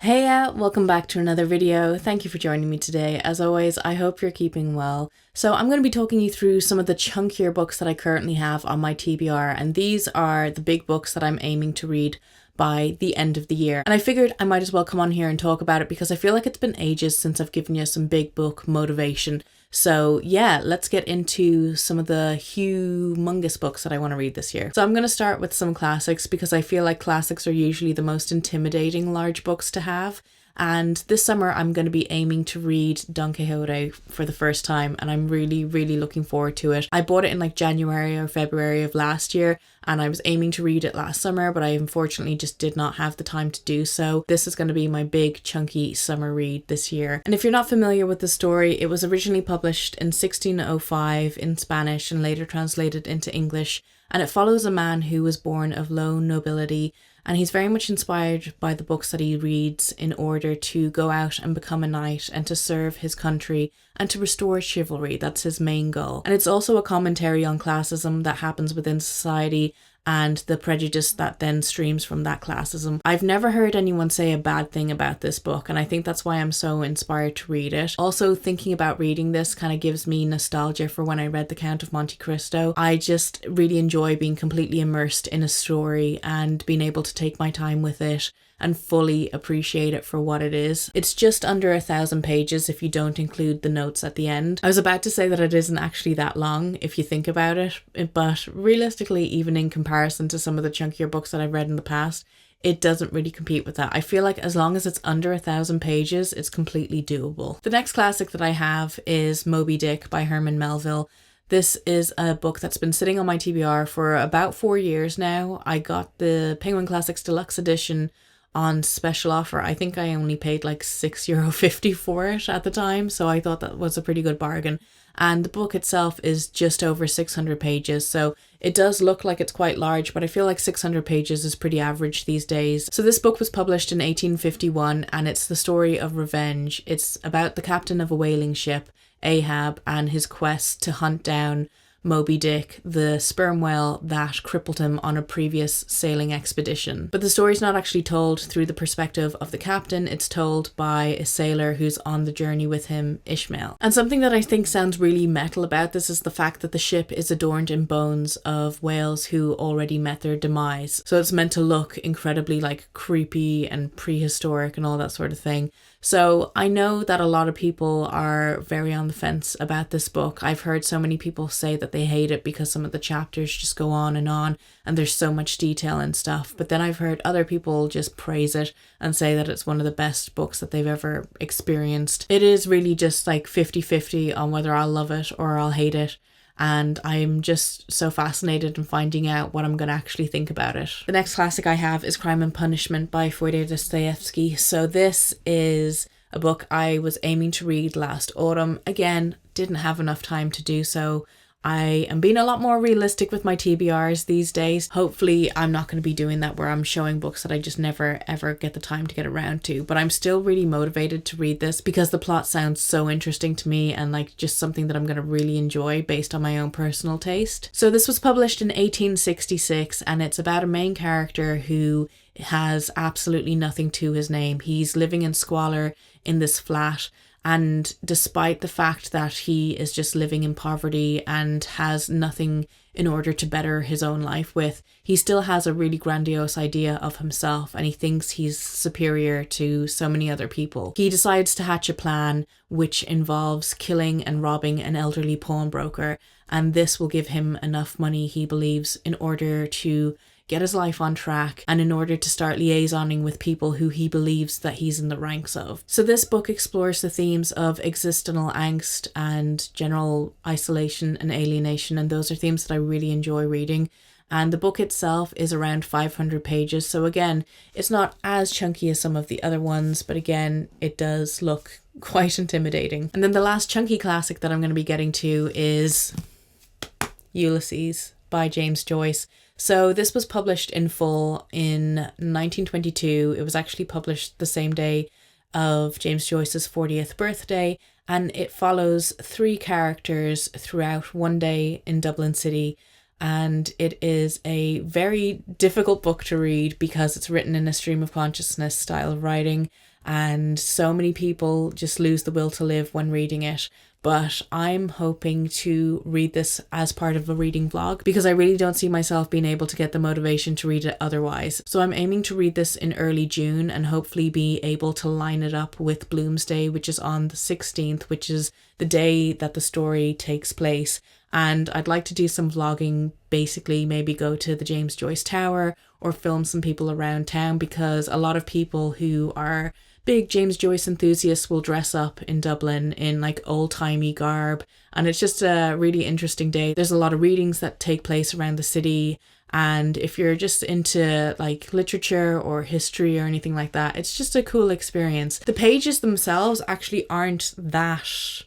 Hey, welcome back to another video. Thank you for joining me today. As always, I hope you're keeping well. So I'm going to be talking you through some of the chunkier books that I currently have on my TBR, and these are the big books that I'm aiming to read by the end of the year. And I figured I might as well come on here and talk about it because I feel like it's been ages since I've given you some big book motivation. So yeah, let's get into some of the humongous books that I want to read this year. So I'm going to start with some classics because I feel like classics are usually the most intimidating large books to have. And this summer I'm going to be aiming to read Don Quixote for the first time, and I'm really looking forward to it. I bought it in like January or February of last year, and I was aiming to read it last summer, but I unfortunately just did not have the time to do so. This is going to be my big chunky summer read this year. And if you're not familiar with the story, it was originally published in 1605 in Spanish and later translated into English, and it follows a man who was born of low nobility, and he's very much inspired by the books that he reads in order to go out and become a knight and to serve his country and to restore chivalry. That's his main goal. And it's also a commentary on classism that happens within society and the prejudice that then streams from that classism. I've never heard anyone say a bad thing about this book, and I think that's why I'm so inspired to read it. Also, thinking about reading this kind of gives me nostalgia for when I read The Count of Monte Cristo. I just really enjoy being completely immersed in a story and being able to take my time with it and fully appreciate it for what it is. It's just under 1,000 pages if you don't include the notes at the end. I was about to say that it isn't actually that long if you think about it, but realistically, even in comparison to some of the chunkier books that I've read in the past, it doesn't really compete with that. I feel like as long as it's under 1,000 pages, it's completely doable. The next classic that I have is Moby Dick by Herman Melville. This is a book that's been sitting on my TBR for about 4 years now. I got the Penguin Classics Deluxe Edition on special offer. I think I only paid like €6.50 for it at the time, so I thought that was a pretty good bargain. And the book itself is just over 600 pages, so it does look like it's quite large, but I feel like 600 pages is pretty average these days. So this book was published in 1851, and it's the story of revenge. It's about the captain of a whaling ship, Ahab, and his quest to hunt down Moby Dick, the sperm whale that crippled him on a previous sailing expedition. But the story's not actually told through the perspective of the captain, it's told by a sailor who's on the journey with him, Ishmael. And something that I think sounds really metal about this is the fact that the ship is adorned in bones of whales who already met their demise. So it's meant to look incredibly like creepy and prehistoric and all that sort of thing. So I know that a lot of people are very on the fence about this book. I've heard so many people say that they hate it because some of the chapters just go on and there's so much detail and stuff. But then I've heard other people just praise it and say that it's one of the best books that they've ever experienced. It is really just like 50-50 on whether I'll love it or I'll hate it. And I'm just so fascinated in finding out what I'm going to actually think about it. The next classic I have is Crime and Punishment by Fyodor Dostoevsky. So this is a book I was aiming to read last autumn. Again, didn't have enough time to do so. I am being a lot more realistic with my TBRs these days. Hopefully I'm not going to be doing that where I'm showing books that I just never ever get the time to get around to, but I'm still really motivated to read this because the plot sounds so interesting to me and like just something that I'm going to really enjoy based on my own personal taste. So this was published in 1866 and it's about a main character who has absolutely nothing to his name. He's living in squalor in this flat. And despite the fact that he is just living in poverty and has nothing in order to better his own life with, he still has a really grandiose idea of himself and he thinks he's superior to so many other people. He decides to hatch a plan which involves killing and robbing an elderly pawnbroker, and this will give him enough money, he believes, in order to get his life on track and in order to start liaisoning with people who he believes that he's in the ranks of. So this book explores the themes of existential angst and general isolation and alienation, and those are themes that I really enjoy reading. And the book itself is around 500 pages, so again, it's not as chunky as some of the other ones, but again, it does look quite intimidating. And then the last chunky classic that I'm going to be getting to is Ulysses by James Joyce. So this was published in full in 1922. It was actually published the same day of James Joyce's 40th birthday, and it follows 3 characters throughout one day in Dublin City. And it is a very difficult book to read because it's written in a stream of consciousness style of writing, and so many people just lose the will to live when reading it. But I'm hoping to read this as part of a reading vlog because I really don't see myself being able to get the motivation to read it otherwise. So I'm aiming to read this in early June and hopefully be able to line it up with Bloomsday, which is on the 16th, which is the day that the story takes place. And I'd like to do some vlogging, basically maybe go to the James Joyce Tower or film some people around town, because a lot of people who are big James Joyce enthusiasts will dress up in Dublin in like old-timey garb, and it's just a really interesting day. There's a lot of readings that take place around the city, and if you're just into like literature or history or anything like that, it's just a cool experience. The pages themselves actually aren't that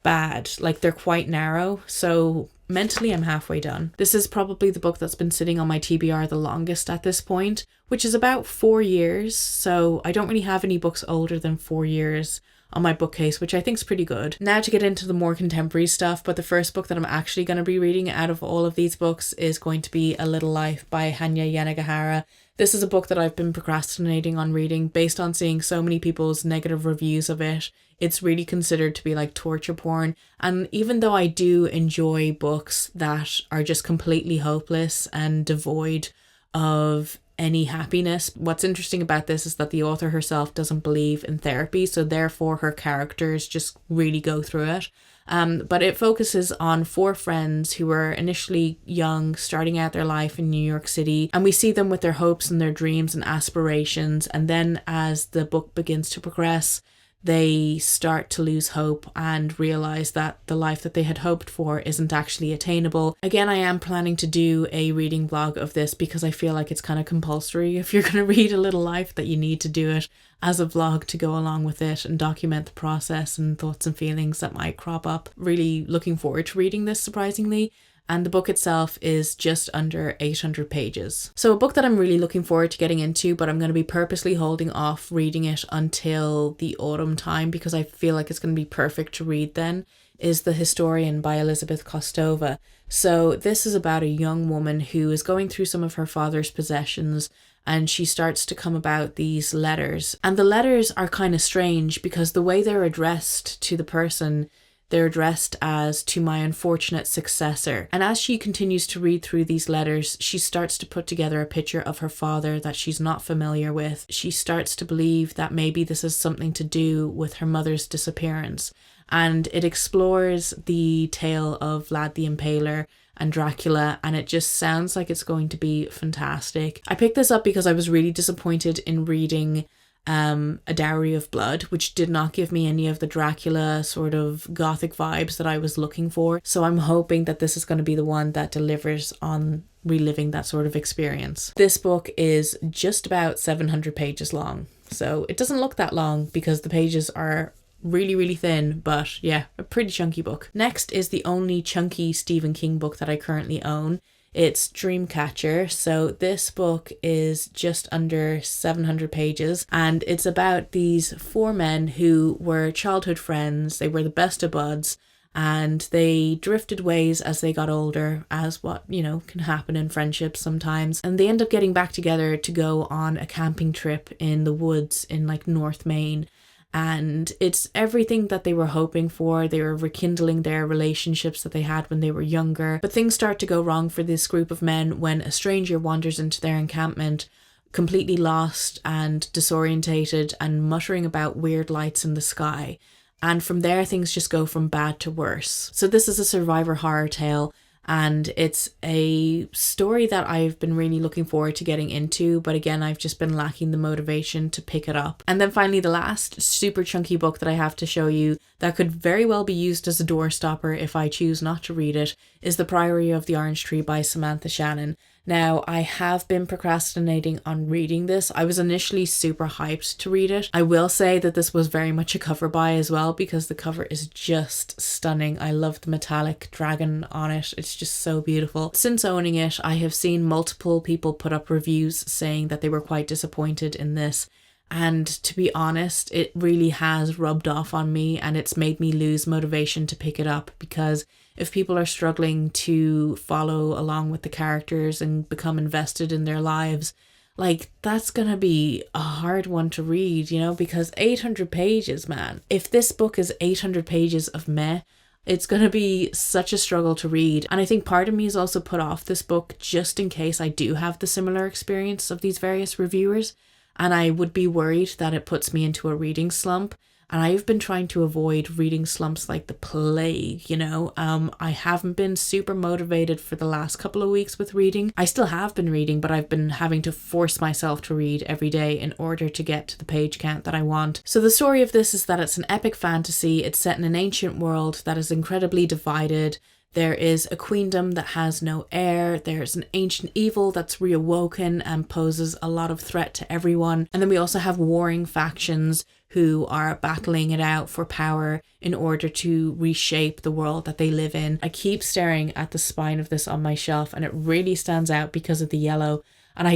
bad, like they're quite narrow, so mentally I'm halfway done. This is probably the book that's been sitting on my TBR the longest at this point, which is about 4 years, so I don't really have any books older than 4 years on my bookcase, which I think is pretty good. Now to get into the more contemporary stuff, but the first book that I'm actually going to be reading out of all of these books is going to be A Little Life by Hanya Yanagihara. This is a book that I've been procrastinating on reading based on seeing so many people's negative reviews of it. It's really considered to be like torture porn. And even though I do enjoy books that are just completely hopeless and devoid of any happiness, what's interesting about this is that the author herself doesn't believe in therapy, so therefore her characters just really go through it. But it focuses on 4 friends who were initially young, starting out their life in New York City, and we see them with their hopes and their dreams and aspirations, and then as the book begins to progress, they start to lose hope and realize that the life that they had hoped for isn't actually attainable. Again, I am planning to do a reading vlog of this because I feel like it's kind of compulsory. If you're going to read A Little Life, that you need to do it as a vlog to go along with it and document the process and thoughts and feelings that might crop up. Really looking forward to reading this, surprisingly. And the book itself is just under 800 pages. So a book that I'm really looking forward to getting into, but I'm going to be purposely holding off reading it until the autumn time because I feel like it's going to be perfect to read then, is The Historian by Elizabeth Kostova. So this is about a young woman who is going through some of her father's possessions, and she starts to come about these letters. And the letters are kind of strange because the way they're addressed to the person, they're addressed as "to my unfortunate successor." And as she continues to read through these letters, she starts to put together a picture of her father that she's not familiar with. She starts to believe that maybe this has something to do with her mother's disappearance. And it explores the tale of Vlad the Impaler and Dracula, and it just sounds like it's going to be fantastic. I picked this up because I was really disappointed in reading A Dowry of Blood, which did not give me any of the Dracula sort of gothic vibes that I was looking for. So I'm hoping that this is going to be the one that delivers on reliving that sort of experience. This book is just about 700 pages long, so it doesn't look that long because the pages are really thin, but yeah, a pretty chunky book. Next is the only chunky Stephen King book that I currently own. It's Dreamcatcher. So this book is just under 700 pages, and it's about these 4 men who were childhood friends. They were the best of buds, and they drifted ways as they got older, as what, you know, can happen in friendships sometimes. And they end up getting back together to go on a camping trip in the woods in like North Maine. And it's everything that they were hoping for. They were rekindling their relationships that they had when they were younger. But things start to go wrong for this group of men when a stranger wanders into their encampment, completely lost and disorientated and muttering about weird lights in the sky. And from there, things just go from bad to worse. So this is a survivor horror tale, and it's a story that I've been really looking forward to getting into, but again, I've just been lacking the motivation to pick it up. And then finally, the last super chunky book that I have to show you that could very well be used as a doorstopper if I choose not to read it is The Priory of the Orange Tree by Samantha Shannon. Now, I have been procrastinating on reading this. I was initially super hyped to read it. I will say that this was very much a cover buy as well because the cover is just stunning. I love the metallic dragon on it. It's just so beautiful. Since owning it, I have seen multiple people put up reviews saying that they were quite disappointed in this. And to be honest, it really has rubbed off on me, and it's made me lose motivation to pick it up, because if people are struggling to follow along with the characters and become invested in their lives, Like, that's gonna be a hard one to read, you know, because 800 pages, man. If this book is 800 pages of meh, it's going to be such a struggle to read. And I think part of me is also put off this book just in case I do have the similar experience of these various reviewers. And I would be worried that it puts me into a reading slump. And I've been trying to avoid reading slumps like the plague, you know. I haven't been super motivated for the last couple of weeks with reading. I still have been reading, but I've been having to force myself to read every day in order to get to the page count that I want. So the story of this is that it's an epic fantasy. It's set in an ancient world that is incredibly divided. There is a queendom that has no heir. There's an ancient evil that's reawoken and poses a lot of threat to everyone. And then we also have warring factions who are battling it out for power in order to reshape the world that they live in. I keep staring at the spine of this on my shelf and it really stands out because of the yellow. And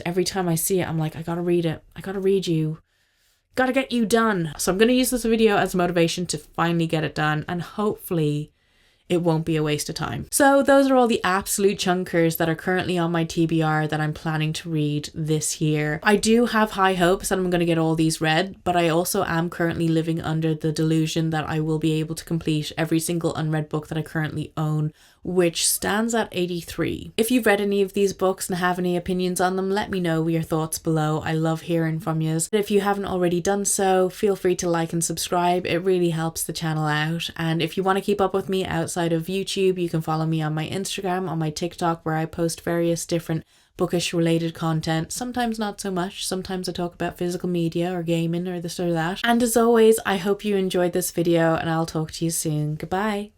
every time I see it, I'm like, I gotta read it. I gotta read you. Gotta get you done. So I'm gonna use this video as motivation to finally get it done, and hopefully it won't be a waste of time. So those are all the absolute chunkers that are currently on my TBR that I'm planning to read this year. I do have high hopes that I'm going to get all these read, but I also am currently living under the delusion that I will be able to complete every single unread book that I currently own, which stands at 83. If you've read any of these books and have any opinions on them, let me know your thoughts below. I love hearing from you. If you haven't already done so, feel free to like and subscribe. It really helps the channel out. And if you want to keep up with me outside of YouTube, you can follow me on my Instagram, on my TikTok, where I post various different bookish related content. Sometimes not so much. Sometimes I talk about physical media or gaming or this or that. And as always, I hope you enjoyed this video and I'll talk to you soon. Goodbye.